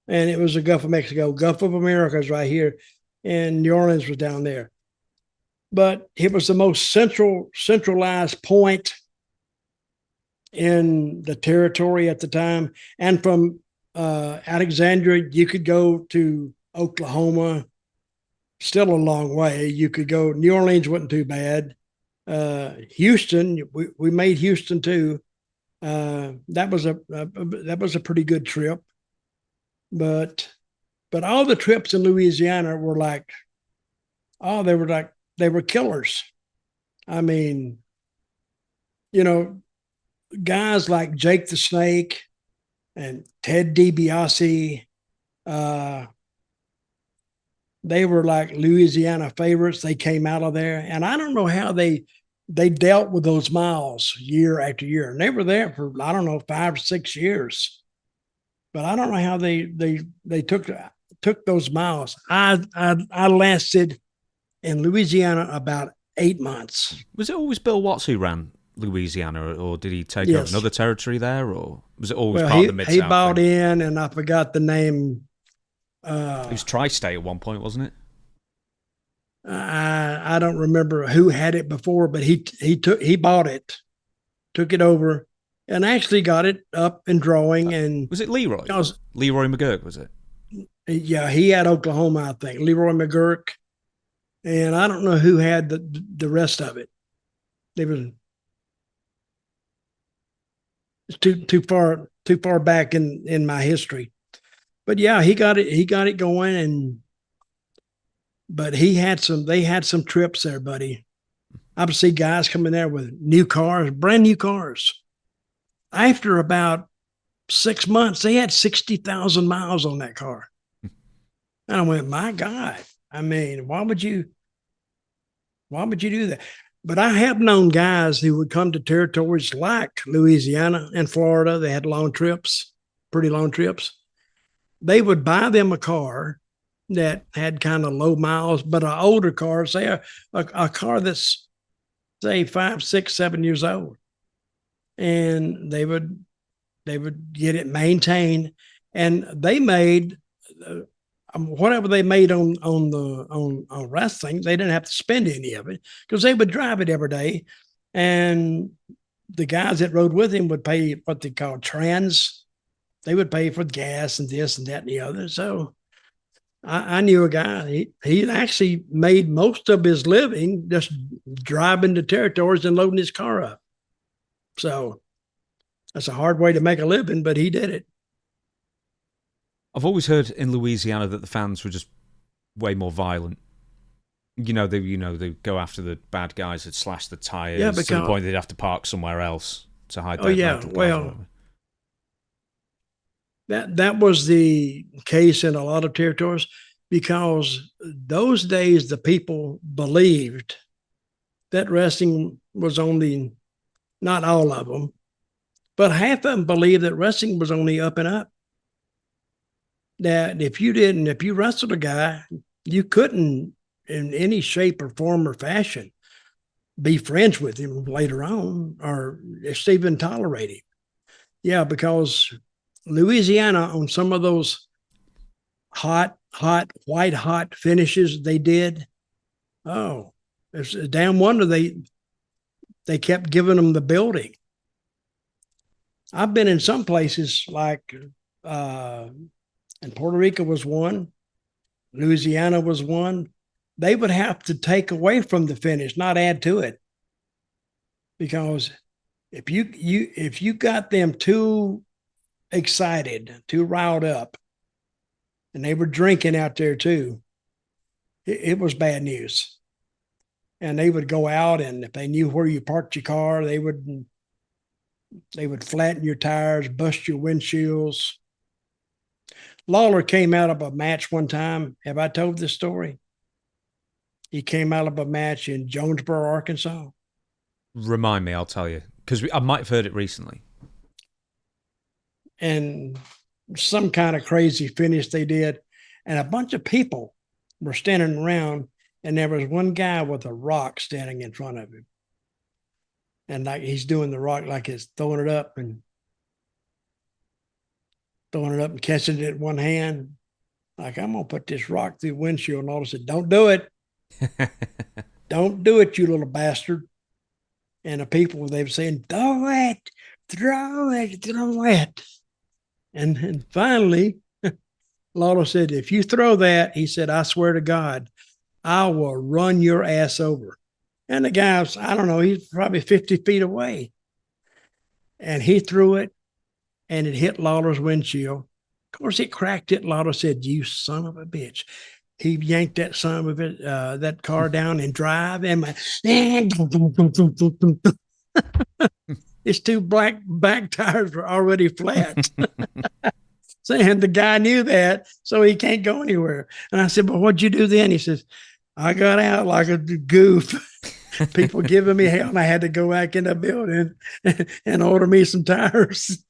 and it was the Gulf of Mexico. Gulf of America is right here, and New Orleans was down there. But it was the most centralized point in the territory at the time, and from Alexandria, you could go to Oklahoma, still a long way. You could go, New Orleans wasn't too bad. Houston, we made Houston too. That was a pretty good trip. But all the trips in Louisiana were like, they were killers. I mean, guys like Jake the Snake and Ted DiBiase, they were like Louisiana favorites. They came out of there, and I don't know how they dealt with those miles year after year. And they were there for, I don't know, 5 or 6 years. But I don't know how they took those miles. I lasted in Louisiana about 8 months. Was it always Bill Watts who ran Louisiana, or did he take over another territory there, or was it always part of the Mid-South? He bought in, and I forgot the name. It was Tri-State at one point, wasn't it? I don't remember who had it before, but he bought it, took it over, and actually got it up and drawing. And was it Leroy? Leroy McGurk, was it? Yeah, he had Oklahoma, I think. Leroy McGurk, and I don't know who had the rest of it. They was too far back in my history. But yeah, he got it going, but they had some trips there, buddy. I would see guys coming there with new cars, brand new cars. After about 6 months, they had 60,000 miles on that car. And I went, my God, I mean, why would you Why would you do that? But I have known guys who would come to territories like Louisiana and Florida. They had long trips, pretty long trips. They would buy them a car that had kind of low miles, but an older car, say a car that's, say, 5, 6, 7 years old. And they would get it maintained, and they made whatever they made on wrestling. They didn't have to spend any of it because they would drive it every day, and the guys that rode with him would pay what they call trans. They would pay for gas and this and that and the other. So I knew a guy. He actually made most of his living just driving to territories and loading his car up. So that's a hard way to make a living, but he did it. I've always heard in Louisiana that the fans were just way more violent. They go after the bad guys that slash the tires. Yeah, to the point they'd have to park somewhere else to hide. Oh yeah, that was the case in a lot of territories, because those days the people believed that wrestling was only, not all of them, but half of them believed that wrestling was only up and up. That if you wrestled a guy, you couldn't in any shape or form or fashion be friends with him later on or even tolerate him. Yeah, because Louisiana, on some of those white hot finishes they did, it's a damn wonder they kept giving them the building. I've been in some places like and Puerto Rico was one, Louisiana was one. They would have to take away from the finish, not add to it, because if you got them too excited, too riled up, and they were drinking out there too, it was bad news. And they would go out, and if they knew where you parked your car, they would flatten your tires, bust your windshields. Lawler came out of a match one time. Have I told this story? He came out of a match in Jonesboro, Arkansas. Remind me, I'll tell you, because I might have heard it recently. And some kind of crazy finish they did. And a bunch of people were standing around, and there was one guy with a rock standing in front of him. And like he's doing the rock, like he's throwing it up and catching it in one hand. Like, I'm going to put this rock through the windshield. And all of a sudden, don't do it. Don't do it, you little bastard. And the people, they were saying, throw it. And finally, Lawler said, if you throw that, he said, I swear to God, I will run your ass over. And the guy was, I don't know, he's probably 50 feet away. And he threw it, and it hit Lawler's windshield. Of course, it cracked it. Lawler said, you son of a bitch. He yanked that son of it, that car down and drive. And his two black back tires were already flat. Saying the guy knew that, so he can't go anywhere. And I said, well, what'd you do then? He says, I got out like a goof. People giving me hell, and I had to go back in the building and order me some tires.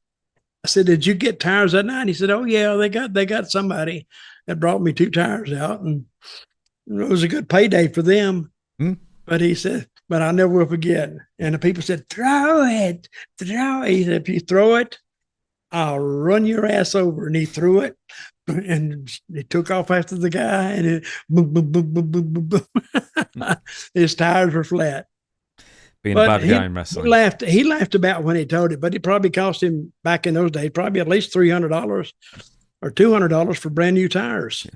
I said, did you get tires that night? He said, oh yeah, they got somebody that brought me 2 tires out, and it was a good payday for them. But he said, but I never will forget. And the people said, throw it. He said, if you throw it, I'll run your ass over. And he threw it, and he took off after the guy, and it boom, boom, boom, boom, boom, boom, boom. His tires were flat. Being a bad guy in wrestling. He laughed about when he told it, but it probably cost him back in those days, probably at least $300 or $200 for brand new tires.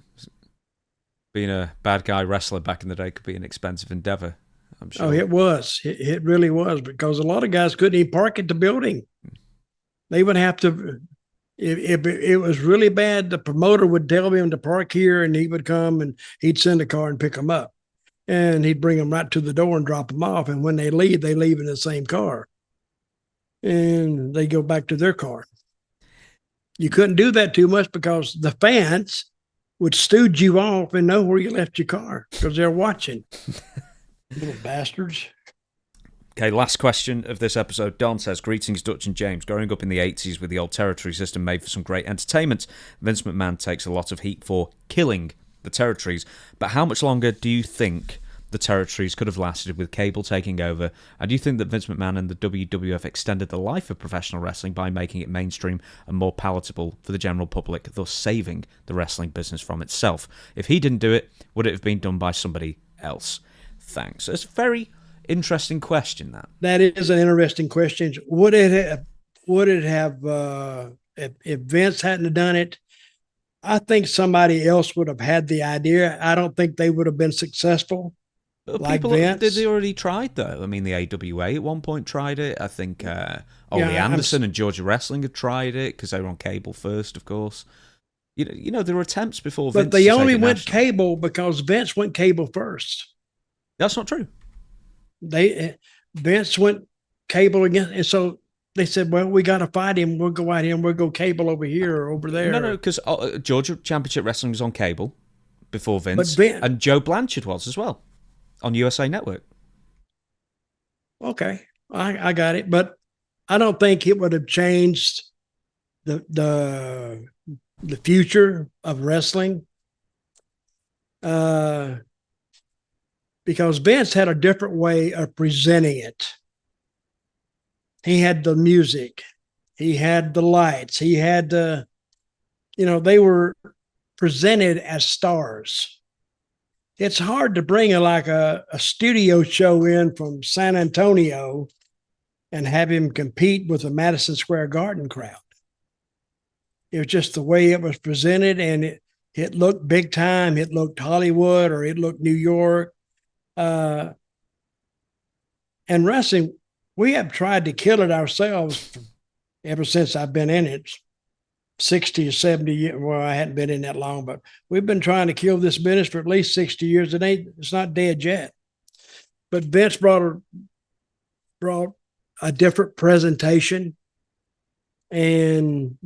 Being a bad guy wrestler back in the day could be an expensive endeavor, I'm sure. Oh, it was. It really was, because a lot of guys couldn't even park at the building. They would have to, if it was really bad, the promoter would tell him to park here, and he would come and he'd send a car and pick them up. And he'd bring them right to the door and drop them off. And when they leave in the same car. And they go back to their car. You couldn't do that too much, because the fans would stooge you off and know where you left your car, because they're watching. Little bastards. Okay, last question of this episode. Don says, greetings, Dutch and James. Growing up in the 80s with the old territory system made for some great entertainment. Vince McMahon takes a lot of heat for killing the territories. But how much longer do you think the territories could have lasted with cable taking over? And do you think that Vince McMahon and the WWF extended the life of professional wrestling by making it mainstream and more palatable for the general public, thus saving the wrestling business from itself? If he didn't do it, would it have been done by somebody else? Thanks. It's very interesting question. That is an interesting question. Would it have if Vince hadn't done it? I think somebody else would have had the idea. I don't think they would have been successful. Like Vince. Did they already tried though? I mean, the AWA at one point tried it. I think Ole Anderson and Georgia Wrestling had tried it because they were on cable first, of course. You know, there were attempts before Vince. But they only went cable because Vince went cable first. That's not true. Vince went cable again, and so they said, "Well, we got to fight him. We'll go out here and we'll go cable over here or over there." No, because Georgia Championship Wrestling was on cable before Vince, and Joe Blanchard was as well on USA Network. Okay, I got it, but I don't think it would have changed the future of wrestling. Because Vince had a different way of presenting it. He had the music. He had the lights. He had they were presented as stars. It's hard to bring a studio show in from San Antonio and have him compete with the Madison Square Garden crowd. It was just the way it was presented, and it looked big time. It looked Hollywood, or it looked New York. And wrestling, we have tried to kill it ourselves ever since I've been in it. 60 or 70 years. Well, I hadn't been in that long, but we've been trying to kill this business for at least 60 years. It's not dead yet. But Vince brought a different presentation, and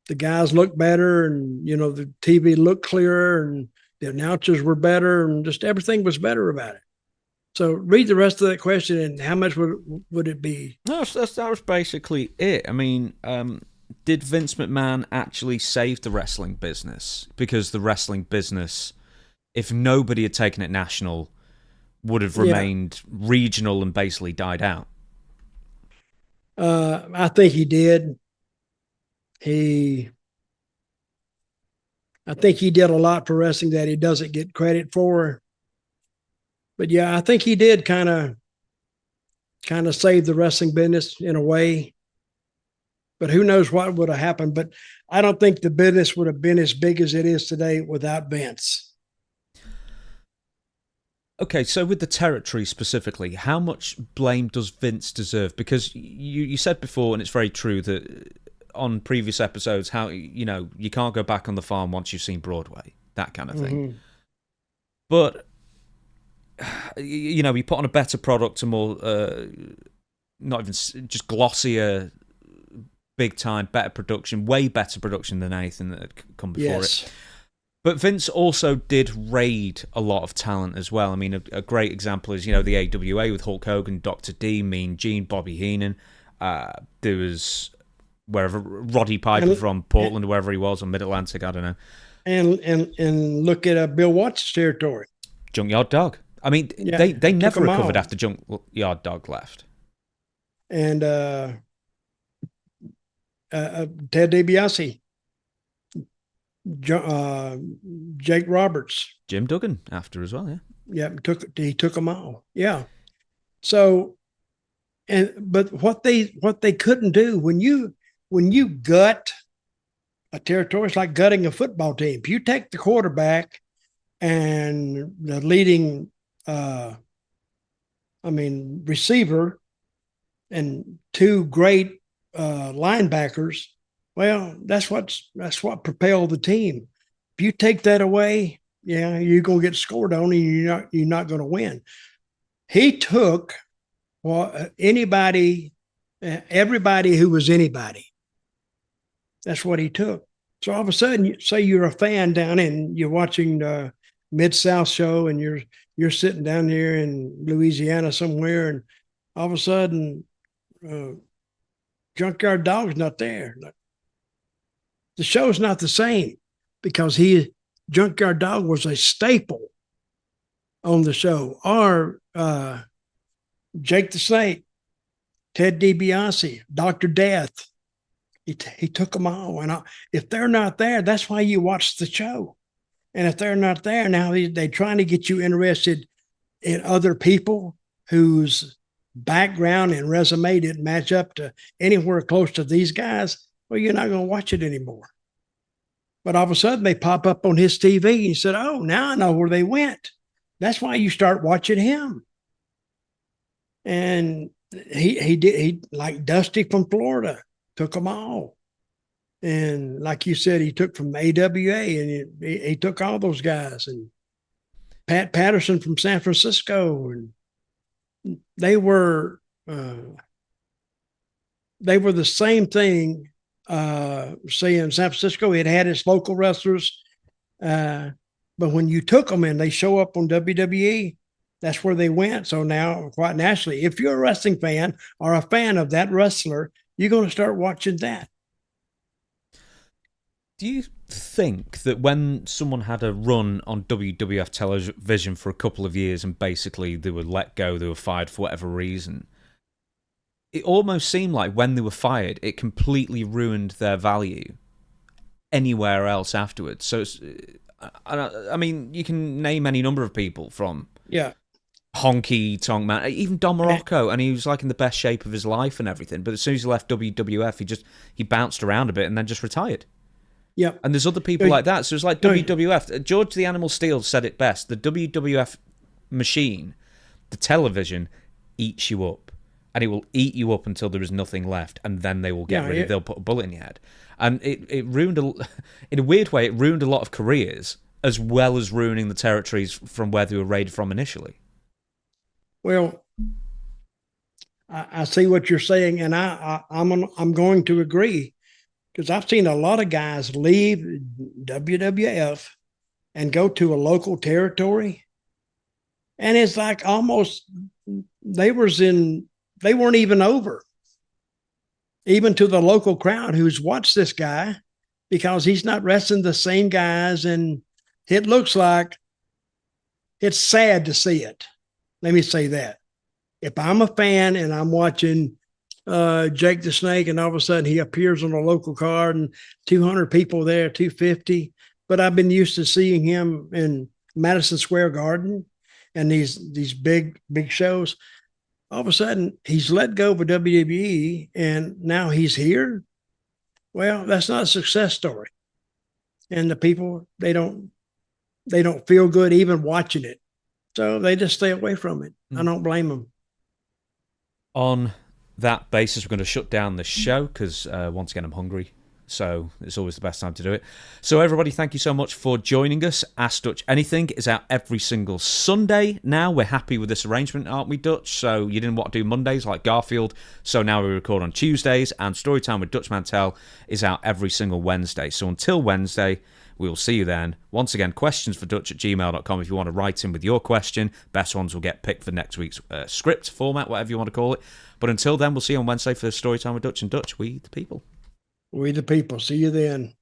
the guys looked better, and the TV looked clearer, and the announcers were better, and just everything was better about it. So read the rest of that question, and how much would it be? No, that was basically it. I mean, did Vince McMahon actually save the wrestling business? Because the wrestling business, if nobody had taken it national, would have remained regional and basically died out. I think he did. I think he did a lot for wrestling that he doesn't get credit for. But yeah, I think he did kind of save the wrestling business in a way. But who knows what would have happened. But I don't think the business would have been as big as it is today without Vince. Okay, so with the territory specifically, how much blame does Vince deserve? Because you said before, and it's very true, that on previous episodes, how you can't go back on the farm once you've seen Broadway, that kind of thing. Mm-hmm. But he put on a better product, a more not even just glossier, big time, better production, way better production than anything that had come before it. But Vince also did raid a lot of talent as well. I mean, a great example is the AWA with Hulk Hogan, Dr. D, Mean Gene, Bobby Heenan. There was wherever Roddy Piper from Portland, wherever he was, on Mid Atlantic, I don't know. And look at Bill Watts' territory, Junkyard Dog. I mean, they never recovered after Junkyard Dog left. And Ted DiBiase, Jake Roberts, Jim Duggan after as well. Yeah, he took them all. Yeah. So, but what they couldn't do when you gut a territory, it's like gutting a football team. If you take the quarterback and the leading, receiver and two great linebackers, well, that's what propelled the team. If you take that away, you're gonna get scored on, and you're not gonna win. He took everybody who was anybody. That's what he took. So all of a sudden, say you're a fan down and you're watching Mid-South show, and you're sitting down here in Louisiana somewhere, and all of a sudden, Junkyard Dog's not there. The show's not the same because Junkyard Dog was a staple on the show. Or Jake the Snake, Ted DiBiase, Dr. Death. He took them all. And if they're not there, that's why you watch the show. And if they're not there, now they're trying to get you interested in other people whose background and resume didn't match up to anywhere close to these guys. Well, you're not going to watch it anymore. But all of a sudden, they pop up on his TV, and he said, oh, now I know where they went. That's why you start watching him. And he like Dusty from Florida, took them all. And like you said, he took from AWA, and he took all those guys. And Pat Patterson from San Francisco, and they were the same thing. Say in San Francisco, it had its local wrestlers, but when you took them and they show up on WWE, that's where they went. So now, quite naturally, if you're a wrestling fan or a fan of that wrestler, you're going to start watching that. Do you think that when someone had a run on WWF television for a couple of years and basically they were let go, they were fired for whatever reason, it almost seemed like when they were fired, it completely ruined their value anywhere else afterwards? So, I mean, you can name any number of people from Honky Tonk Man, even Don Morocco, and he was like in the best shape of his life and everything. But as soon as he left WWF, he bounced around a bit and then just retired. Yeah, and there's other people like that. So it's like WWF. George the Animal Steel said it best. The WWF machine, the television, eats you up. And it will eat you up until there is nothing left, and then they will get rid of. They'll put a bullet in your head, and it ruined in a weird way. It ruined a lot of careers, as well as ruining the territories from where they were raided from initially. Well, I see what you're saying, and I'm going to agree, because I've seen a lot of guys leave WWF and go to a local territory, and it's like almost they weren't even over, even to the local crowd who's watched this guy, because he's not wrestling the same guys. And it looks like it's sad to see it. Let me say that. If I'm a fan and I'm watching Jake the Snake, and all of a sudden he appears on a local card and 200 people there, 250, but I've been used to seeing him in Madison Square Garden and these big shows. All of a sudden, he's let go of WWE, and now he's here. Well, that's not a success story, and the people they don't feel good even watching it, so they just stay away from it. I don't blame them. On that basis, we're going to shut down the show because once again, I'm hungry. So it's always the best time to do it. So everybody, thank you so much for joining us. Ask Dutch Anything is out every single Sunday now. We're happy with this arrangement, aren't we, Dutch? So you didn't want to do Mondays like Garfield, so now we record on Tuesdays, and Storytime with Dutch Mantell is out every single Wednesday. So until Wednesday, we will see you then. Once again, questions for Dutch@gmail.com if you want to write in with your question. Best ones will get picked for next week's script, format, whatever you want to call it. But until then, we'll see you on Wednesday for Storytime with Dutch and Dutch. We the people. We the people. See you then.